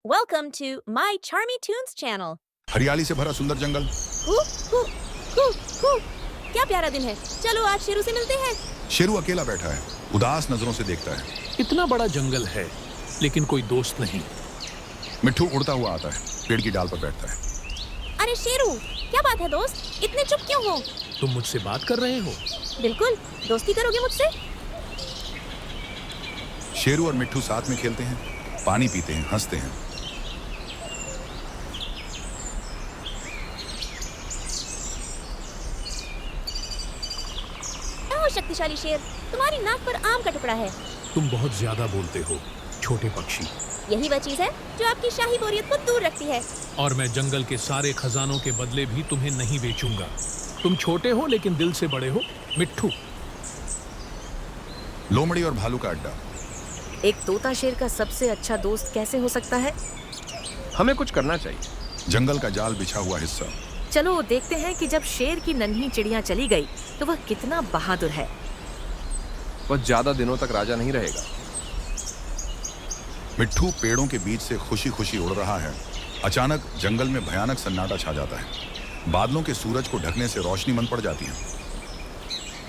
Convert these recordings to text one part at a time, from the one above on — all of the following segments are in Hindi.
Welcome to my Charmy Tunes channel. हरियाली से भरा सुंदर जंगल। हु, हु, हु, हु। क्या प्यारा दिन है। चलो आज शेरू से मिलते हैं। शेरू अकेला बैठा है, उदास नजरों से देखता है। इतना बड़ा जंगल है लेकिन कोई दोस्त नहीं। मिट्ठू उड़ता हुआ आता है, पेड़ की डाल पर बैठता है। अरे शेरू, क्या बात है दोस्त, इतने चुप क्यों हो? तुम मुझसे बात कर रहे हो? बिल्कुल, दोस्ती करोगे मुझसे? शेरू और मिट्ठू साथ में खेलते हैं, पानी पीते हैं, हंसते हैं। ओ शक्तिशाली शेर, तुम्हारी नाक पर आम का टुकड़ा है। तुम बहुत ज्यादा बोलते हो, छोटे पक्षी। यही वह चीज है जो आपकी शाही बोरियत को दूर रखती है। और मैं जंगल के सारे खजानों के बदले भी तुम्हें नहीं बेचूंगा। तुम छोटे हो लेकिन दिल से बड़े हो, मिट्ठू। लोमड़ी और भालू का अड्डा। एक तोता शेर का सबसे अच्छा दोस्त कैसे हो सकता है? हमें कुछ करना चाहिए। जंगल का जाल बिछा हुआ हिस्सा। चलो देखते हैं कि जब शेर की नन्ही चिड़िया चली गई तो वह कितना बहादुर है। वह ज्यादा दिनों तक राजा नहीं रहेगा। मिट्ठू पेड़ों के बीच से खुशी खुशी उड़ रहा है। अचानक जंगल में भयानक सन्नाटा छा जाता है। बादलों के सूरज को ढकने से रोशनी मंद पड़ जाती है।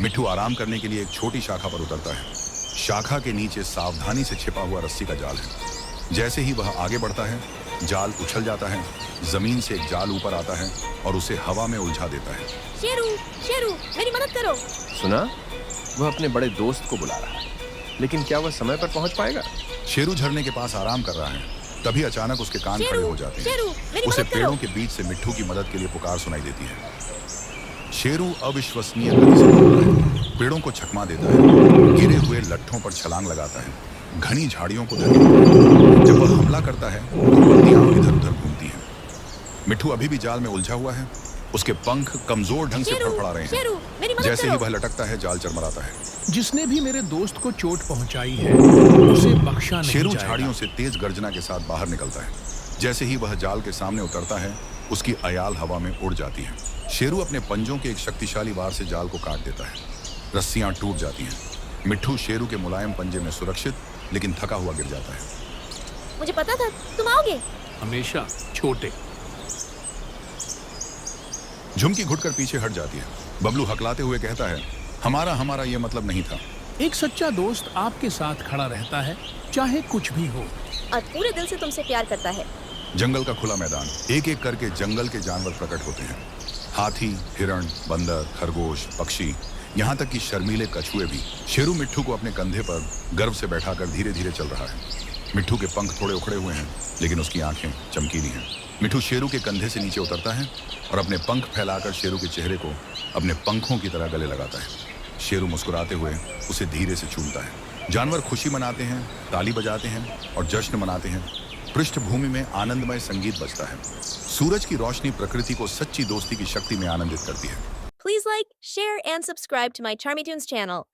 मिट्ठू आराम करने के लिए एक छोटी शाखा पर उतरता है। शाखा के नीचे सावधानी से छिपा हुआ रस्सी का जाल है। जैसे ही वह आगे बढ़ता है, जाल उछल जाता है। जमीन से एक जाल ऊपर आता है और उसे हवा में उलझा देता है। शेरू, शेरू, मेरी मदद करो। सुना? वह अपने बड़े दोस्त को बुला रहा है, लेकिन क्या वह समय पर पहुंच पाएगा? शेरू झरने के पास आराम कर रहा है, तभी अचानक उसके कान खड़े हो जाते शेरू, हैं। मेरी उसे मदद करो। पेड़ों के बीच से मिट्ठू की मदद के लिए पुकार सुनाई देती है। शेरू अविश्वसनीय गति से दौड़ता है, पेड़ों को छकमा देता है, गिरे हुए लट्ठों पर छलांग लगाता है, घनी झाड़ियों को धकेलता है। जब वह हमला करता है तो पत्तियां इधर उधर घूमती हैं। मिट्ठू अभी भी जाल में उलझा हुआ है। उसके पंख कमजोर ढंग से फड़फड़ा रहे शेरू, हैं। मेरी मदद जैसे ही करो। वह लटकता है, जाल चरमराता है। जिसने भी मेरे दोस्त को चोट पहुंचाई है उसे बख्शा नहीं शेरू जाएगा। झाड़ियों से तेज गर्जना के साथ बाहर निकलता है। जैसे ही वह जाल के सामने उतरता है, उसकी अयाल हवा में उड़ जाती है। शेरू अपने पंजों के एक शक्तिशाली वार से जाल को काट देता है। रस्सियां टूट जाती हैं। मिट्ठू शेरू के मुलायम पंजे में सुरक्षित लेकिन थका हुआ गिर जाता है। मुझे पता था तुम आओगे। हमेशा छोटे। झुमकी घुटकर पीछे हट जाती है। बबलू हकलाते हुए कहता है, हमारा हमारा ये मतलब नहीं था। एक सच्चा दोस्त आपके साथ खड़ा रहता है, चाहे कुछ भी हो। और पूरे दिल से तुमसे प्यार करता है। जंगल का खुला मैदान, एक एक करके जंगल के जानवर प्रकट होते हैं। हाथी, हिरण, बंदर, खरगोश, पक्षी, यहाँ तक कि शर्मीले कछुए भी। शेरू मिट्ठू को अपने कंधे पर गर्व से बैठाकर धीरे धीरे चल रहा है। मिट्ठू के पंख थोड़े उखड़े हुए हैं, लेकिन उसकी आंखें चमकीली हैं। मिट्ठू शेरू के कंधे से नीचे उतरता है और अपने पंख फैलाकर शेरू के चेहरे को अपने पंखों की तरह गले लगाता है। शेरू मुस्कुराते हुए उसे धीरे से चूमता है। जानवर खुशी मनाते हैं, ताली बजाते हैं और जश्न मनाते हैं। पृष्ठभूमि में आनंदमय संगीत बजता है। सूरज की रोशनी प्रकृति को सच्ची दोस्ती की शक्ति में आनंदित करती है। Please like, share and subscribe to my Charmy Tunes channel.